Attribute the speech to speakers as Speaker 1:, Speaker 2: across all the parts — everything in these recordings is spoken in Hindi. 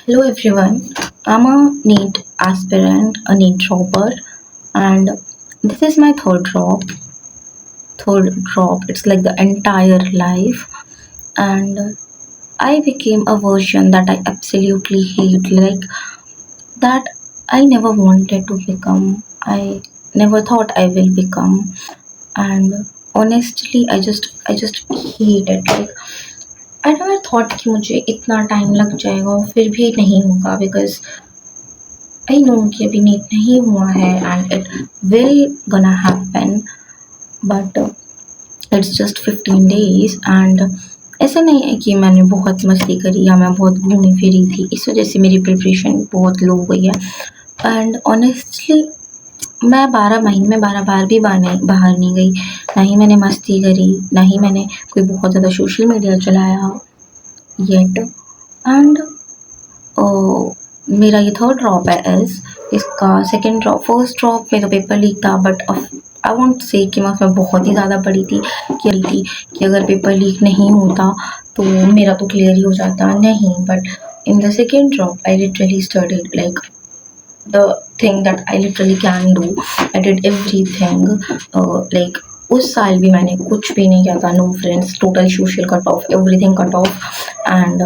Speaker 1: Hello everyone, I'm a NEET aspirant, a NEET dropper, and this is my third drop. Third drop, it's like the entire life, and I became a version that I absolutely hate, like that I never wanted to become. I never thought I will become, and honestly, I just hate it. Like I never thought कि मुझे इतना टाइम लग जाएगा और फिर भी नहीं होगा बिकॉज आई नो कि अभी नीट नहीं हुआ है एंड इट विल गना happen but it's just 15 days and ऐसा नहीं है कि मैंने बहुत मस्ती करी या मैं बहुत घूमी फिरी थी, इस वजह से मेरी प्रिपरेशन बहुत लो हो गई है। एंड ऑनेस्टली मैं 12 महीने में 12 बार भी बाहर नहीं गई, ना ही मैंने मस्ती करी, ना ही मैंने कोई बहुत ज़्यादा सोशल मीडिया चलाया येट। एंड मेरा ये थर्ड ड्रॉप है एस इसका सेकंड ड्रॉप। फर्स्ट ड्रॉप में तो पेपर लीक था बट आई वॉन्ट से कि मैं उसमें बहुत ही ज़्यादा पढ़ी थी कि अगर पेपर लीक नहीं होता तो मेरा तो क्लियर ही हो जाता, नहीं। But in the second drop I literally studied like the thing that I literally can do. I did everything. Like उस साल भी मैंने कुछ भी नहीं किया था, no friends, total social cut off, everything cut off. And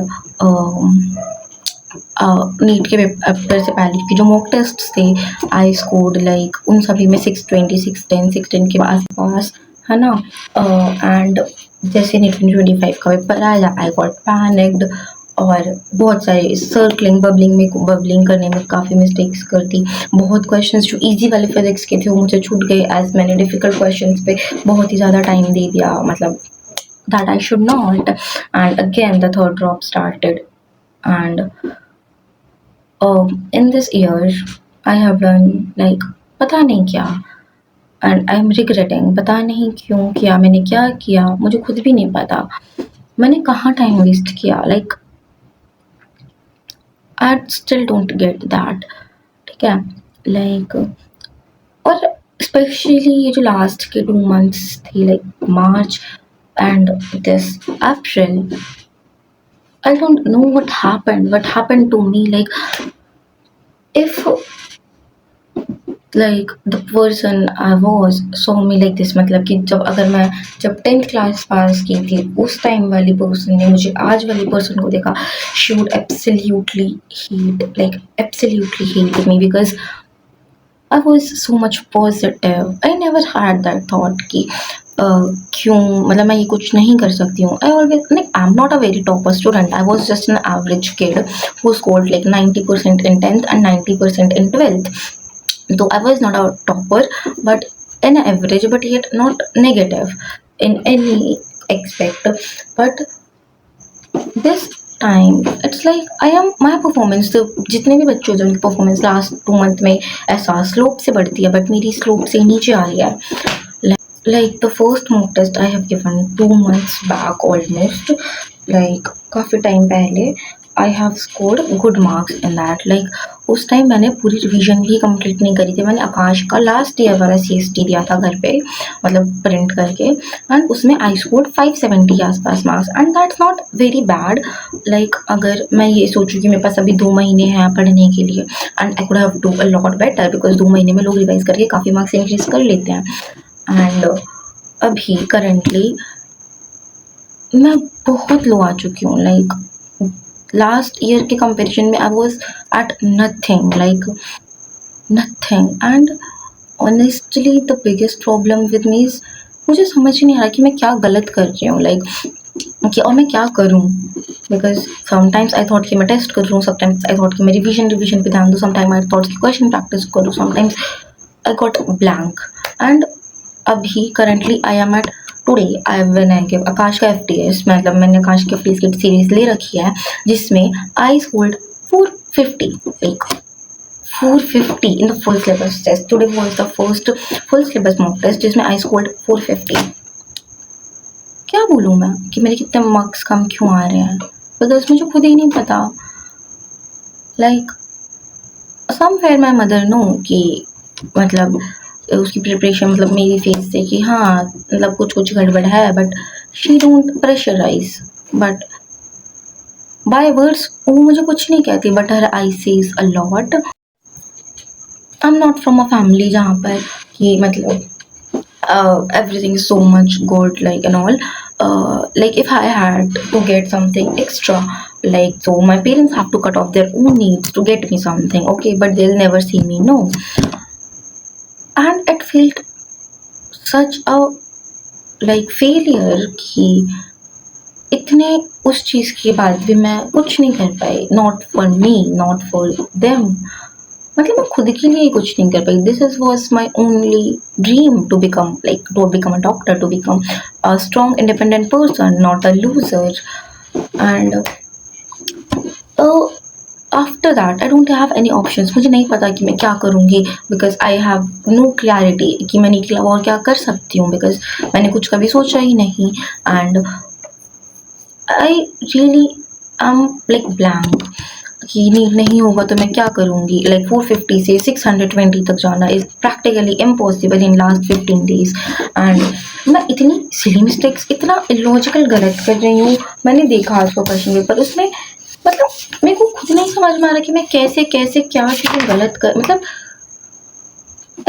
Speaker 1: NEET के पेपर से पहले के जो मॉक टेस्ट थे आई स्कोर्ड लाइक उन सभी में 620 610 610 के आसपास, है ना। एंड जैसे नीट 25 का पेपर आया आई गॉट पैनिक्ड और बहुत सारे बबलिंग करने में काफ़ी मिस्टेक्स करती। बहुत क्वेश्चंस जो इजी वाले फिजिक्स के थे वो मुझे छूट गए एज मैंने डिफ़िकल्ट क्वेश्चंस पे बहुत ही ज़्यादा टाइम दे दिया, मतलब that I should not. And again the third drop started and in this year I have done like पता नहीं क्या एंड आई एम रिग्रेटिंग, पता नहीं क्यों किया, मैंने क्या किया मुझे खुद भी नहीं पता, मैंने कहाँ टाइम वेस्ट किया। Like I still don't get that, ठीक है। लाइक और स्पेशली ये जो लास्ट के 2 months थे like March and this April, I don't know what happened to me. Like if like the person I was saw me like this, मतलब कि जब 10th क्लास पास की थी उस टाइम वाली पर्सन ने मुझे आज वाली पर्सन को देखा, she would absolutely hate me because I was so much positive. I never had that thought कि क्यों मतलब मैं ये कुछ नहीं कर सकती हूँ। I always like I'm not a very topper student. I was just an average kid who scored like 90% in 10th and 90% in 12th. Though I was not a topper, but an average, but yet not negative in any aspect. But this time it's like I am my performance, तो जितने भी बच्चे जो उनकी परफॉर्मेंस लास्ट 2 month में ऐसा स्लोप से बढ़ती है बट मेरी स्लोप से नीचे आ रही है। Like the first mock test I have given 2 months back almost, like काफ़ी टाइम पहले I have scored good marks in that. Like उस टाइम मैंने पूरी रिवीजन भी कंप्लीट नहीं करी थी, मैंने आकाश का लास्ट ईयर वाला CST दिया था घर पे, मतलब प्रिंट करके, एंड उसमें आई स्कोर्ड 570 के आसपास marks and that's not very bad. Like अगर मैं ये सोचूं कि मेरे पास अभी 2 महीने हैं पढ़ने के लिए and I could have do a lot better because 2 महीने में लोग रिवाइज करके काफ़ी मार्क्स इंक्रीज कर लेते हैं। एंड अभी करंटली मैं बहुत लो आ चुकी हूँ, लाइक लास्ट ईयर के कंपैरिजन में I was at nothing, like nothing. And honestly the biggest problem with me is मुझे समझ ही नहीं आ रहा कि मैं क्या गलत कर रही हूँ, लाइक कि और मैं क्या करूँ। बिकॉज समटाइम्स आई थॉट कि मैं टेस्ट कर रही हूँ, समटाइम्स आई थॉट कि मैं रिविजन पे ध्यान दूँ, समटाइम आई थॉट कि क्वेश्चन प्रैक्टिस करूँ, sometimes I got blank. And अभी currently I am at today when I give Aakash का FTS, मतलब मैंने आकाश की FTS की सीरीज ले रखी है जिसमें I scored 450, like 450 in the full syllabus test. Today was the first full syllabus mock test जिसमें आई स्कोर्ड 450। क्या बोलूँ मैं कि मेरे कितने मार्क्स कम क्यों आ रहे हैं, बिकॉज मुझे खुद ही नहीं पता। Like somewhere my mother know कि मतलब उसकी प्रिपरेशन मतलब मेरी फेस से कि हाँ मतलब कुछ गड़बड़ है, but she don't pressurise. But by words वो मुझे कुछ नहीं कहती, but her eye says a lot. I am not from a family जहाँ पर कि मतलब everything is so much good, like and all. Like if I had to get something extra, like so my parents have to cut off their own needs to get me something, okay, but they'll never see me, no. And it felt such a like failure कि इतने उस चीज़ के बाद भी मैं कुछ नहीं कर पाई, not for me, not for them. मतलब मैं खुद के लिए कुछ नहीं कर पाई। This is was my only dream to become like to become a doctor, to become a strong independent person, not a loser. And after that I don't have any options. मुझे नहीं पता कि मैं क्या करूँगी, because I have no clarity कि मैं नीट के अलावा और क्या कर सकती हूँ, बिकॉज मैंने कुछ कभी सोचा ही नहीं। And I really am like blank कि नीट नहीं होगा तो मैं क्या करूँगी। लाइक 450 से 620 तक जाना is practically impossible in last 15 days. And मैं इतनी सिली मिस्टेक्स, इतना इलॉजिकल गलत कर रही हूँ। मैंने देखा आज का क्वेश्चन पेपर, उसमें मतलब मेरे को खुद नहीं समझ में आ रहा कि मैं कैसे कैसे क्या चीज़ें गलत कर, मतलब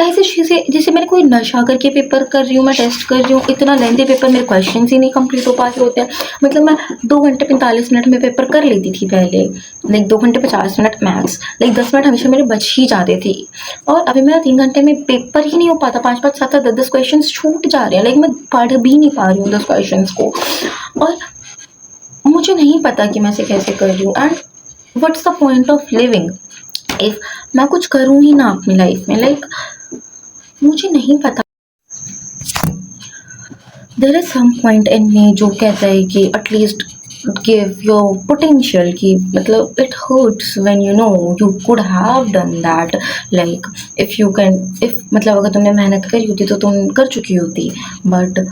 Speaker 1: ऐसी चीज़ें जैसे मैंने कोई नशा करके पेपर कर रही हूँ, मैं टेस्ट कर रही हूँ। इतना लेंथी पेपर, मेरे क्वेश्चन ही नहीं कंप्लीट हो पा रहे होते हैं। मतलब मैं 2 घंटे 45 मिनट में पेपर कर लेती थी पहले, लाइक 2 घंटे 50 मिनट मैक्स, लाइक 10 मिनट हमेशा मेरे बच ही जाते थे। और अभी मेरा 3 घंटे में पेपर ही नहीं हो पाता, 5-5 7-7 10-10 क्वेश्चन छूट जा रहे हैं। लाइक मैं पढ़ भी नहीं पा रही हूँ 10 क्वेश्चन को, और मुझे नहीं पता कि मैं इसे कैसे कर रही हूँ। And what's the point of living if मैं कुछ करूँ ही ना अपनी लाइफ में। लाइक मुझे नहीं पता। There is some point in me जो कहता है कि एटलीस्ट गिव योर पोटेंशियल, कि मतलब it hurts when you know you could have done that. Like if you can, if मतलब अगर तुमने मेहनत करी होती तो तुम कर चुकी होती, but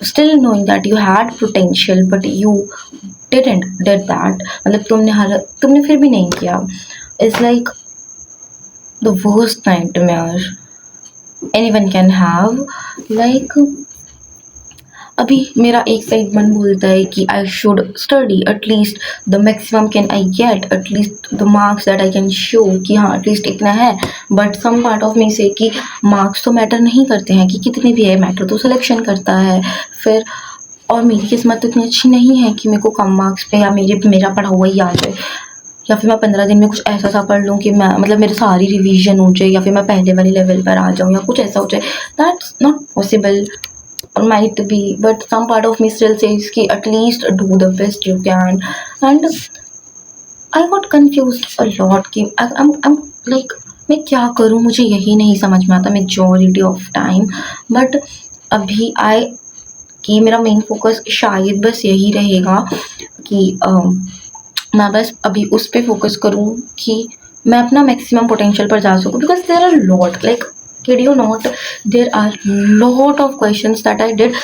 Speaker 1: still knowing that you had potential but you didn't did that, मतलब तुमने फिर भी नहीं किया, is like the worst nightmare anyone can have. Like अभी मेरा एक साइड मन बोलता है कि I should study at least the maximum can I get, at least the marks that I can show कि हाँ एटलीस्ट इतना है। But some part of me says कि मार्क्स तो मैटर नहीं करते हैं, कि कितने भी है, मैटर तो सिलेक्शन करता है। फिर और मेरी किस्मत तो इतनी अच्छी नहीं है कि मेरे को कम मार्क्स पे या मेरा पढ़ा हुआ ही आ जाए, या फिर मैं 15 दिन में कुछ ऐसा सा पढ़ लूँ कि मैं मतलब मेरी सारी रिवीजन हो जाए, या फिर मैं पहले वाले लेवल पर आ जाऊँ, या कुछ ऐसा हो जाए। That's not possible, or might be, but some part of me still says कि at least do the best you can. And I got confused a lot कि I'm like मैं क्या करूँ, मुझे यही नहीं समझ में आता मेजॉरिटी ऑफ टाइम। बट अभी कि मेरा मेन फोकस शायद बस यही रहेगा कि मैं बस अभी उस पर फोकस करूँ कि मैं अपना मैक्सिमम पोटेंशियल पर जा सकूँ, because there are lot, like kid you not, there are lot of questions that I did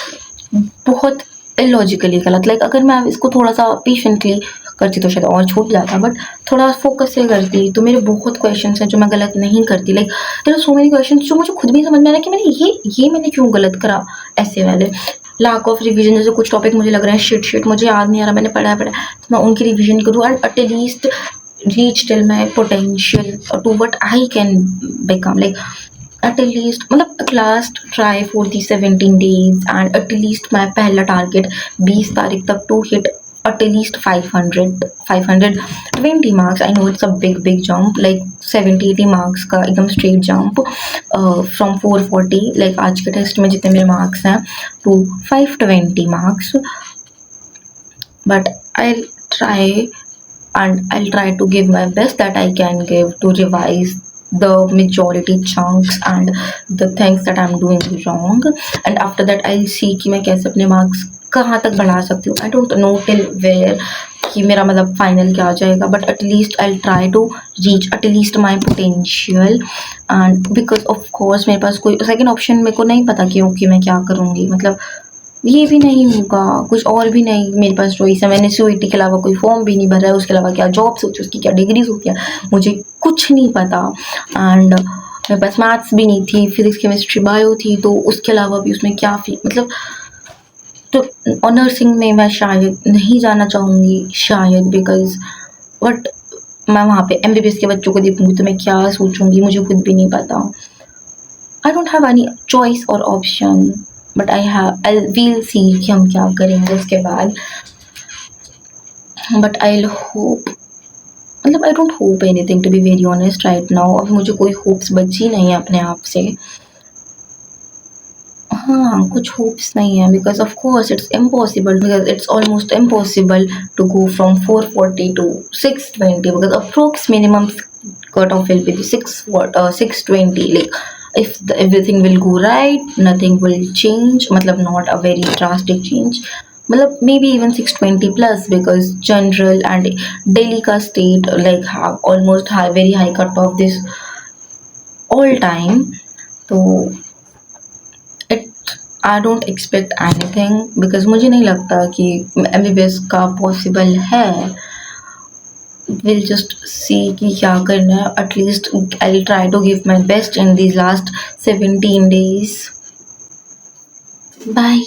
Speaker 1: बहुत illogically गलत। लाइक अगर मैं इसको थोड़ा सा पेशेंटली करती तो शायद और छूट जाता, बट थोड़ा फोकस से करती तो मेरे बहुत क्वेश्चंस हैं जो मैं गलत नहीं करती। Like there are so many questions जो मुझे खुद भी समझ में आ रहा है कि मैंने मैंने क्यों गलत करा। ऐसे वाले लैक ऑफ रिवीजन, जैसे कुछ टॉपिक मुझे लग रहा है शिट मुझे याद नहीं आ रहा, मैंने पढ़ा तो मैं उनकी रिवीजन करूँ and at least reach till my potential to what I can become. Like at least मतलब at last try for the 17 days and at least मैं पहला टारगेट 20 तारीख तक to hit at least 520 marks. I know it's a big jump, like 70-80 marks का एकदम straight jump from 440 like आज के टेस्ट में जितने मेरे मार्क्स हैं to 520 marks. But I'll try to give my best that I can give to revise the majority chunks and the things that I'm doing wrong, and after that I'll see कि मैं कैसे अपने मार्क्स कहाँ तक बढ़ा सकती हूँ। I don't know till where कि मेरा मतलब फाइनल क्या आ जाएगा, but at least I'll try to reach at least my potential. and because of course मेरे पास कोई सेकंड ऑप्शन मेरे को नहीं पता कि मैं क्या करूँगी, मतलब ये भी नहीं होगा, कुछ और भी नहीं मेरे पास चॉइस है। मैंने सीयूईटी के अलावा कोई फॉर्म भी नहीं भरा है, उसके अलावा क्या जॉब्स होती है, उसकी क्या डिग्रीज होती है, मुझे कुछ नहीं पता। एंड मेरे पास मैथ्स भी नहीं थी, फिजिक्स केमिस्ट्री बायो थी, तो उसके अलावा भी उसमें क्या मतलब तो और नर्सिंग में मैं शायद नहीं जाना चाहूँगी, शायद, बिकॉज़ बट मैं वहाँ पे एमबीबीएस के बच्चों को देखूँगी तो मैं क्या सोचूँगी मुझे खुद भी नहीं पता। I don't have any choice और option, but I will see कि हम क्या करेंगे उसके बाद। बट आई होप, मतलब I don't hope anything to be very honest right now. अभी मुझे कोई होप्स बची नहीं है अपने आप से। हाँ, कुछ होप्स नहीं है, because of course it's impossible, because it's almost impossible to go from 440 to 620, because approx minimum cutoff will be the 620. Like if everything will go right, nothing will change, मतलब not a very drastic change, मतलब maybe even 620 plus, because general and Delhi का state like have almost high, very high cutoff this all time. तो it I don't expect anything, because मुझे नहीं लगता कि एमबीबीएस का पॉसिबल है। विल जस्ट सी कि क्या करना है। At least I try to give my best in these last 17 days. Bye.